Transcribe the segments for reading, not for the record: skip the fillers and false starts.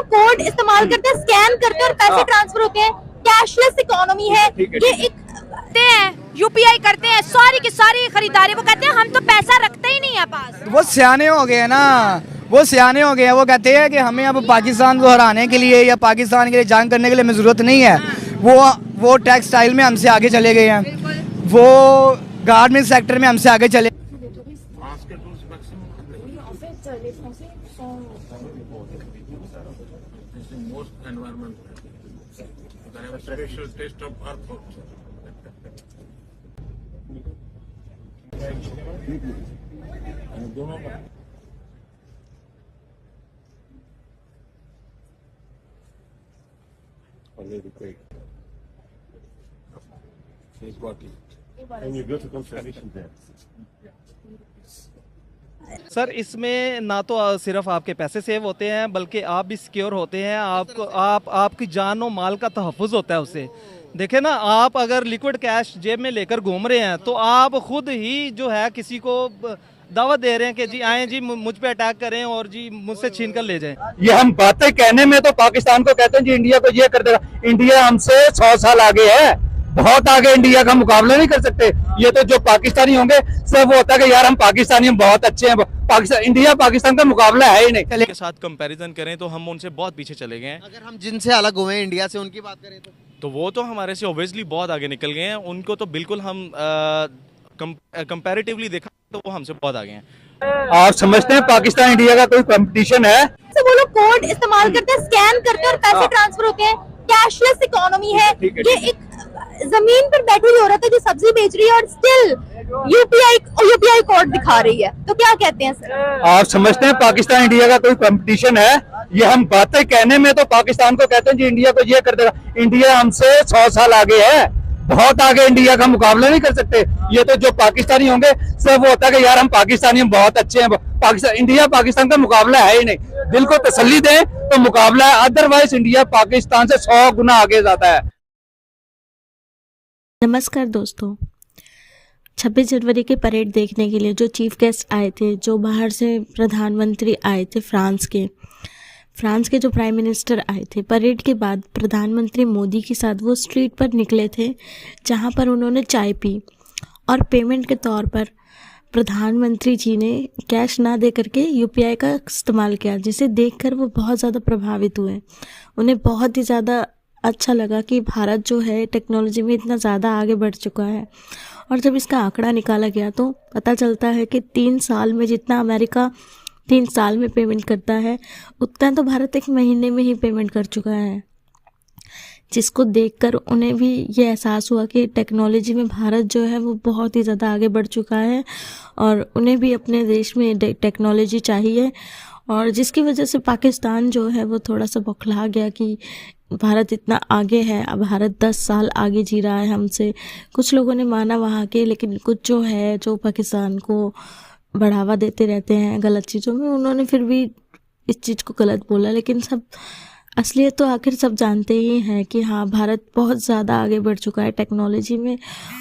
लोग कोड इस्तेमाल करते हैं, स्कैन करते हैं और पैसे ट्रांसफर होते हैं। कैशलेस इकोनॉमी है ये। एक यूपीआई करते हैं, सारी की सारी खरीदारी, वो कहते हैं हम तो पैसा रखते ही नहीं है पास। वो सियाने हो गए ना, वो सियाने हो गए हैं। वो कहते हैं कि हमें अब पाकिस्तान को हराने के लिए या पाकिस्तान के लिए जंग करने के लिए हमें ज़रूरत नहीं है। वो टेक्सटाइल में हमसे आगे चले गए हैं, वो गारमेंट सेक्टर में हमसे आगे चले। सर इसमें ना तो सिर्फ आपके पैसे सेव होते हैं बल्कि आप भी सिक्योर होते हैं। आपकी जान और माल का तहफ़्फ़ुज़ होता है उससे। देखें ना, आप अगर लिक्विड कैश जेब में लेकर घूम रहे हैं तो आप खुद ही जो है किसी को दावत दे रहे हैं कि जी आए जी मुझ पे अटैक करें और जी मुझसे छीन कर ले जाएं। ये हम बातें कहने में तो पाकिस्तान को कहते हैं जी इंडिया को ये कर देगा। इंडिया हमसे 100 साल आगे है, बहुत आगे। इंडिया का मुकाबला नहीं कर सकते। ये तो जो पाकिस्तानी होंगे सब वो होता है कि यार हम पाकिस्तानी हम बहुत अच्छे हैं। इंडिया पाकिस्तान का मुकाबला है ही नहीं। के साथ कंपैरिजन करें तो हम उनसे बहुत पीछे चले गए हैं। अगर हम जिनसे अलग हुए हैं इंडिया से, उनकी बात करें तो वो तो हमारे से ऑब्वियसली बहुत आगे निकल गए हैं। उनको तो बिल्कुल हम कंपैरेटिवली देखा तो वो हमसे बहुत आगे हैं। आप समझते हैं पाकिस्तान इंडिया का कोई कंपटीशन है? वो लोग कोड इस्तेमाल करते हैं, स्कैन करते हैं और पैसे ट्रांसफर होते हैं। कैशलेस इकोनॉमी है ये। एक जमीन पर बैठी हुई औरत है जो सब्जी बेच रही है और स्टिल यूपीआई कोड दिखा रही है, तो क्या कहते हैं सर? आप समझते हैं पाकिस्तान इंडिया का कोई कंपटीशन है? ये हम बातें कहने में तो पाकिस्तान को कहते हैं जी इंडिया को ये कर देगा। इंडिया हमसे 100 साल आगे है, बहुत आगे। इंडिया का मुकाबला नहीं कर सकते। ये तो जो पाकिस्तानी होंगे सब वो होता है कि यार हम पाकिस्तानी हम बहुत अच्छे हैं। इंडिया पाकिस्तान का मुकाबला है ही नहीं। दिल को तसल्ली दें तो मुकाबला है, अदरवाइज इंडिया पाकिस्तान से 100 गुना आगे जाता है। नमस्कार दोस्तों, 26 जनवरी के परेड देखने के लिए जो चीफ गेस्ट आए थे, जो बाहर से प्रधानमंत्री आए थे, फ्रांस के जो प्राइम मिनिस्टर आए थे, परेड के बाद प्रधानमंत्री मोदी के साथ वो स्ट्रीट पर निकले थे जहां पर उन्होंने चाय पी और पेमेंट के तौर पर प्रधानमंत्री जी ने कैश ना दे करके यूपीआई का इस्तेमाल किया, जिसे देखकर वो बहुत ज़्यादा प्रभावित हुए। उन्हें बहुत ही ज़्यादा अच्छा लगा कि भारत जो है टेक्नोलॉजी में इतना ज़्यादा आगे बढ़ चुका है। और जब इसका आंकड़ा निकाला गया तो पता चलता है कि 3 साल में जितना अमेरिका 3 साल में पेमेंट करता है, उतना तो भारत 1 महीने में ही पेमेंट कर चुका है। जिसको देखकर उन्हें भी ये एहसास हुआ कि टेक्नोलॉजी में भारत जो है वो बहुत ही ज़्यादा आगे बढ़ चुका है और उन्हें भी अपने देश में टेक्नोलॉजी चाहिए। और जिसकी वजह से पाकिस्तान जो है वो थोड़ा सा बौखला गया कि भारत इतना आगे है, अब भारत 10 साल आगे जी रहा है हमसे। कुछ लोगों ने माना वहाँ के, लेकिन कुछ जो है जो पाकिस्तान को बढ़ावा देते रहते हैं गलत चीज़ों में, उन्होंने फिर भी इस चीज़ को गलत बोला। लेकिन सब असलियत तो आखिर सब जानते ही हैं कि हाँ, भारत बहुत ज़्यादा आगे बढ़ चुका है टेक्नोलॉजी में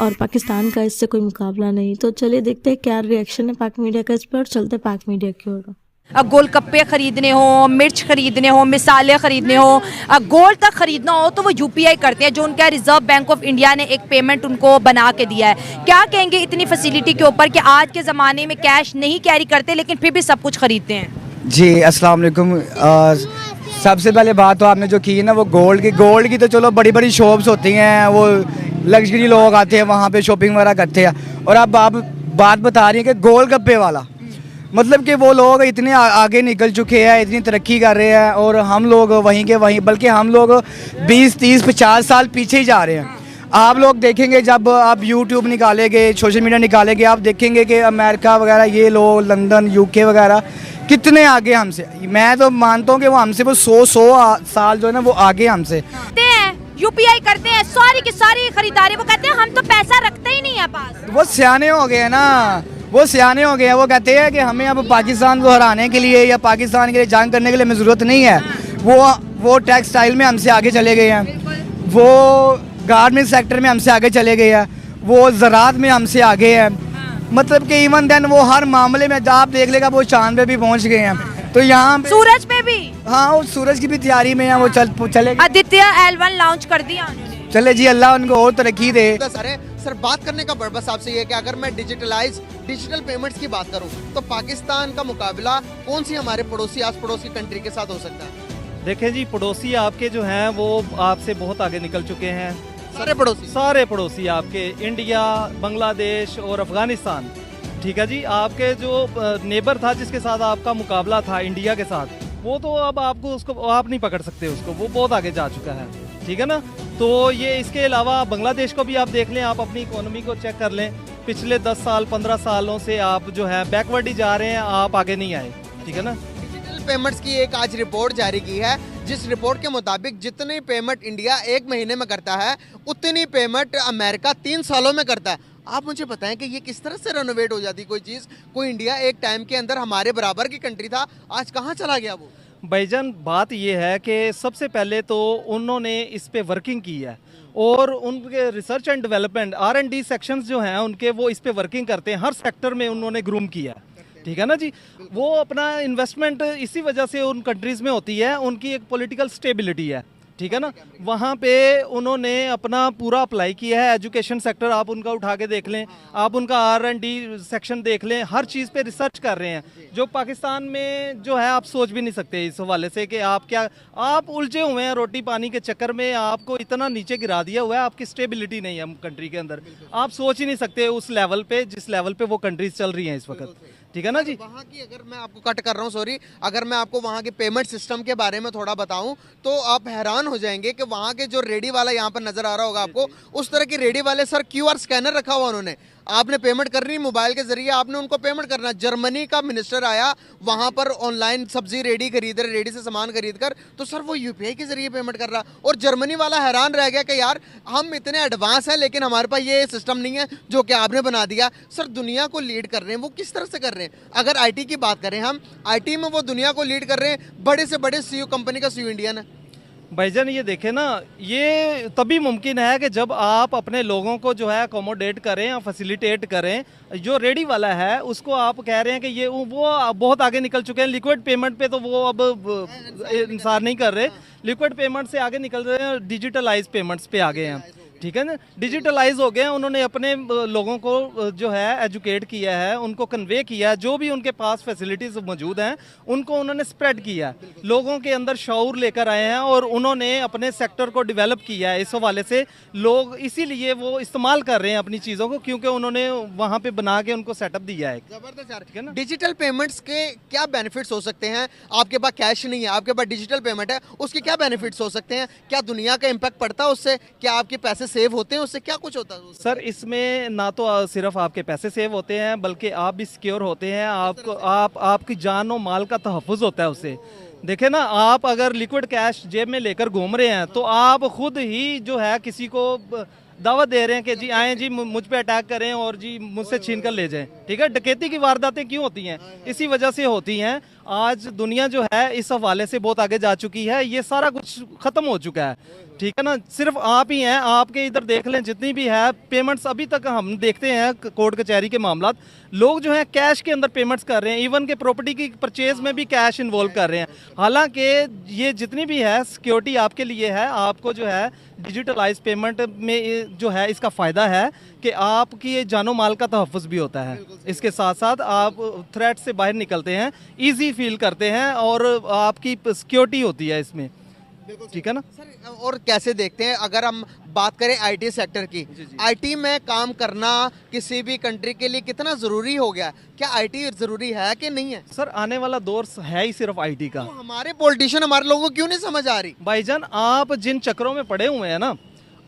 और पाकिस्तान का इससे कोई मुकाबला नहीं। तो चलिए देखते हैं क्या रिएक्शन है पाक मीडिया का इस पर और चलते पाक मीडिया की ओर। गोलगप्पे खरीदने हो, मिर्च खरीदने हो, मिसाले खरीदने हो, गोल्ड तक खरीदना हो तो वो यूपीआई करते हैं, जो उनका रिजर्व बैंक ऑफ इंडिया ने एक पेमेंट उनको बना के दिया है। क्या कहेंगे इतनी फैसिलिटी के ऊपर कि आज के ज़माने में कैश नहीं कैरी करते लेकिन फिर भी सब कुछ खरीदते हैं? जी अस्सलाम वालेकुम। सबसे पहले बात तो आपने जो की ना वो गोल्ड की तो चलो बड़ी बड़ी शॉप्स होती हैं, वो लग्जरी लोग आते हैं वहाँ पे शॉपिंग वगैरह करते हैं। और अब आप बात बता रही हैं कि गोलगप्पे वाला, मतलब कि वो लोग इतने आगे निकल चुके हैं, इतनी तरक्की कर रहे हैं और हम लोग वहीं के वहीं, बल्कि हम लोग 20, 30, 50 साल पीछे ही जा रहे हैं। आप लोग देखेंगे जब आप यूट्यूब निकालेंगे, सोशल मीडिया निकालेंगे, आप देखेंगे कि अमेरिका वगैरह ये लोग, लंदन, यूके वगैरह कितने आगे हमसे। मैं तो मानता हूँ कि वो हमसे वो 100 साल जो है ना वो आगे हमसे। यूपीआई करते हैं, सारी की सारी खरीदारी, वो कहते हैं हम तो पैसा रखते ही नहीं है पास। वो सियाने हो गए ना, वो सियाने हो गए हैं। वो कहते हैं कि हमें अब पाकिस्तान को हराने के लिए या पाकिस्तान के लिए जंग करने के लिए हमें ज़रूरत नहीं है। वो टेक्सटाइल में हमसे आगे चले गए हैं, वो गारमेंट सेक्टर में हमसे आगे चले गए हैं, वो ज़राअत में हमसे आगे हैं। मतलब कि इवन देन वो हर मामले में आप देख लेगा वो चांद पे भी पहुंच गए हैं। तो यहाँ सूरज पे भी हाँ वो सूरज की भी तैयारी में है, वो चलेगी। आदित्य L1 लॉन्च कर दिया उन्होंने। चले जी, अल्लाह उनको और तरक्की दे। सर बात करने का पर्पस आपसे ये है कि अगर मैं डिजिटल पेमेंट्स की बात करूं तो पाकिस्तान का मुकाबला कौन सी हमारे पड़ोसी आस पड़ोस की कंट्री के साथ हो सकता है? देखें जी, पड़ोसी आपके जो हैं वो आपसे बहुत आगे निकल चुके हैं। सारे पड़ोसी आपके इंडिया, बांग्लादेश और अफगानिस्तान, ठीक है जी। आपके जो नेबर था जिसके साथ आपका मुकाबला था इंडिया के साथ, वो तो अब आपको उसको आप नहीं पकड़ सकते उसको, वो बहुत आगे जा चुका है, ठीक है ना। तो ये इसके अलावा बांग्लादेश को भी आप देख लें, आप अपनी इकोनॉमी को चेक कर लें, पिछले 10 साल 15 सालों से आप जो है बैकवर्ड ही जा रहे हैं, आप आगे नहीं आए, ठीक है ना। डिजिटल पेमेंट्स की एक आज रिपोर्ट जारी की है, जिस रिपोर्ट के मुताबिक जितनी पेमेंट इंडिया 1 महीने में करता है उतनी पेमेंट अमेरिका 3 सालों में करता है। आप मुझे बताएं कि ये किस तरह से रेनोवेट हो जाती कोई चीज़, कोई इंडिया एक टाइम के अंदर हमारे बराबर की कंट्री था, आज कहाँ चला गया वो? भाईजान बात ये है कि सबसे पहले तो उन्होंने इस पे वर्किंग की है और उनके research and development R&D sections जो हैं उनके, वो इस पे वर्किंग करते हैं, हर सेक्टर में उन्होंने ग्रूम किया है, ठीक है ना जी। वो अपना इन्वेस्टमेंट इसी वजह से उन कंट्रीज़ में होती है, उनकी एक पॉलिटिकल स्टेबिलिटी है, ठीक है ना। वहाँ पे उन्होंने अपना पूरा अप्लाई किया है। एजुकेशन सेक्टर आप उनका उठा के देख लें, आप उनका R&D सेक्शन देख लें, हर चीज़ पे रिसर्च कर रहे हैं, जो पाकिस्तान में जो है आप सोच भी नहीं सकते इस हवाले से कि आप उलझे हुए हैं रोटी पानी के चक्कर में, आपको इतना नीचे गिरा दिया हुआ है, आपकी स्टेबिलिटी नहीं है कंट्री के अंदर, आप सोच ही नहीं सकते उस लेवल पे जिस लेवल पे वो कंट्रीज चल रही हैं इस वक्त, ठीक है ना जी। वहाँ की, अगर मैं आपको कट कर रहा हूँ सॉरी, अगर मैं आपको वहाँ के पेमेंट सिस्टम के बारे में थोड़ा बताऊं तो आप हैरान हो जाएंगे कि वहाँ के जो रेडी वाला यहाँ पर नजर आ रहा होगा आपको, उस तरह के रेडी वाले सर QR स्कैनर रखा हुआ उन्होंने, आपने पेमेंट करनी मोबाइल के जरिए, आपने उनको पेमेंट करना। जर्मनी का मिनिस्टर आया वहाँ पर, ऑनलाइन सब्जी रेडी खरीद रहे, रेडी से सामान खरीद कर, तो सर वो UPI के जरिए पेमेंट कर रहा, और जर्मनी वाला हैरान रह गया कि यार हम इतने एडवांस हैं लेकिन हमारे पास ये सिस्टम नहीं है जो कि आपने बना दिया। सर दुनिया को लीड कर रहे हैं, वो किस तरह से कर रहे हैं? अगर IT की बात करें हम, IT में वो दुनिया को लीड कर रहे हैं, बड़े से बड़े CEO कंपनी का CEO इंडियन है। भाईजान ये देखें ना, ये तभी मुमकिन है कि जब आप अपने लोगों को जो है अकोमोडेट करें या फैसिलिटेट करें। जो रेडी वाला है उसको आप कह रहे हैं कि ये वो बहुत आगे निकल चुके हैं, लिक्विड पेमेंट पे तो वो अब इंसार नहीं कर रहे, लिक्विड पेमेंट से आगे निकल रहे हैं, डिजिटलाइज पेमेंट्स पे आगे हैं, ठीक है ना। डिजिटलाइज हो गए हैं, उन्होंने अपने लोगों को जो है एजुकेट किया है, उनको कन्वे किया है, जो भी उनके पास फैसिलिटीज़ मौजूद हैं उनको उन्होंने स्प्रेड किया है, लोगों के अंदर शऊर लेकर आए हैं और उन्होंने अपने सेक्टर को डेवलप किया है। इस हवाले से लोग इसीलिए वो इस्तेमाल कर रहे हैं अपनी चीज़ों को, क्योंकि उन्होंने वहाँ पे बना के उनको सेटअप दिया है। जबरदस्त यार, ठीक है ना। डिजिटल पेमेंट्स के क्या बेनिफिट्स हो सकते हैं? आपके पास कैश नहीं है, आपके पास डिजिटल पेमेंट है, उसके क्या बेनिफिट्स हो सकते हैं? क्या दुनिया का इम्पैक्ट पड़ता है उससे? क्या आपके पैसे सेव होते हैं उससे? क्या कुछ होता है सर? इसमें ना तो सिर्फ आपके पैसे सेव होते हैं बल्कि आप भी सिक्योर होते हैं, आपकी जान और माल का तहफ़्फ़ुज़ होता है उससे। देखें ना, आप अगर लिक्विड कैश जेब में लेकर घूम रहे हैं तो आप खुद ही जो है किसी को दावत दे रहे हैं कि जी आएँ जी मुझ पे अटैक करें और जी मुझसे छीन कर ले जाएं, ठीक है। डकैती की वारदातें क्यों होती हैं? इसी वजह से होती हैं। आज दुनिया जो है इस हवाले से बहुत आगे जा चुकी है, ये सारा कुछ ख़त्म हो चुका है, ठीक है ना। सिर्फ आप ही हैं, आपके इधर देख लें जितनी भी है पेमेंट्स, अभी तक हम देखते हैं कोर्ट कचहरी के मामला, लोग जो हैं कैश के अंदर पेमेंट्स कर रहे हैं, इवन के प्रॉपर्टी की परचेज में भी कैश इन्वॉल्व कर रहे हैं। हालांकि ये जितनी भी है सिक्योरिटी आपके लिए है, आपको जो है डिजिटलाइज पेमेंट में जो है इसका फ़ायदा है कि आपकी जानो माल का तहफ़्फ़ुज़ भी होता है, इसके साथ साथ आप थ्रेट से बाहर निकलते हैं, ईजी फील करते हैं और आपकी सिक्योरिटी होती है इसमें, ठीक है ना सर। और कैसे देखते हैं अगर हम बात करें IT सेक्टर की, IT में काम करना किसी भी कंट्री के लिए कितना ज़रूरी हो गया? क्या IT ज़रूरी है कि नहीं है? सर आने वाला दौर है ही सिर्फ IT का। तो हमारे पॉलिटिशियन हमारे लोगों को क्यों नहीं समझ आ रही? भाईजान आप जिन चक्रों में पड़े हुए हैं ना,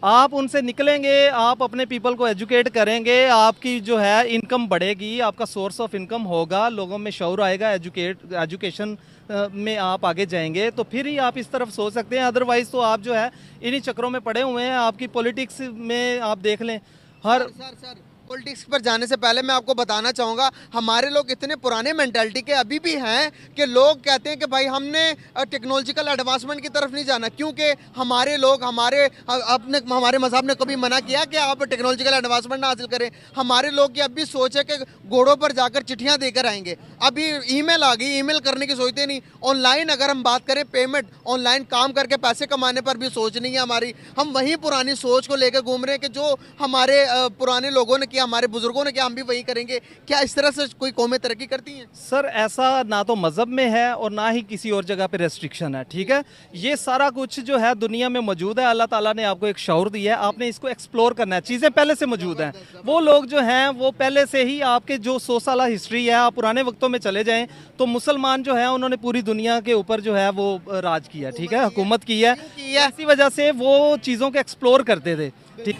आप उनसे निकलेंगे, आप अपने पीपल को एजुकेट करेंगे, आपकी जो है इनकम बढ़ेगी, आपका सोर्स ऑफ इनकम होगा, लोगों में शऊर आएगा, एजुकेशन में आप आगे जाएंगे तो फिर ही आप इस तरफ सोच सकते हैं। अदरवाइज़ तो आप जो है इन्हीं चक्रों में पड़े हुए हैं। आपकी पॉलिटिक्स में आप देख लें, हर सर पॉलिटिक्स पर जाने से पहले मैं आपको बताना चाहूँगा, हमारे लोग इतने पुराने मेंटालिटी के अभी भी हैं कि लोग कहते हैं कि भाई हमने टेक्नोलॉजिकल एडवांसमेंट की तरफ नहीं जाना, क्योंकि हमारे लोग हमारे मज़हब ने कभी मना किया कि आप टेक्नोलॉजिकल एडवांसमेंट ना हासिल करें। हमारे लोग की अब भी सोच है कि घोड़ों पर जाकर चिट्ठियाँ देकर आएंगे। अभी ईमेल आ गई, ईमेल करने की सोचते नहीं। ऑनलाइन अगर हम बात करें, पेमेंट ऑनलाइन काम करके पैसे कमाने पर भी सोच नहीं है हमारी। हम वही पुरानी सोच को लेकर घूम रहे हैं कि जो हमारे पुराने लोगों ने किया, हमारे बुजुर्गों ने किया, हम भी वही करेंगे। क्या इस तरह से कोई कौमें तरक्की करती हैं? सर ऐसा ना तो मज़हब में है और ना ही किसी और जगह पे रेस्ट्रिक्शन है, ठीक है। ये सारा कुछ जो है दुनिया में मौजूद है। अल्लाह ताला ने आपको एक शऊर दिया है, आपने इसको एक्सप्लोर करना है। चीज़ें पहले से मौजूद हैं। वो लोग जो हैं वो पहले से ही आपके जो 100 साल हिस्ट्री है, आप पुराने वक्तों में चले जाएं तो मुसलमान जो है उन्होंने पूरी दुनिया के ऊपर जो है वो राज किया, ठीक है, हुकूमत की है। इसी वजह से वो चीज़ों को एक्सप्लोर करते थे, ठीक।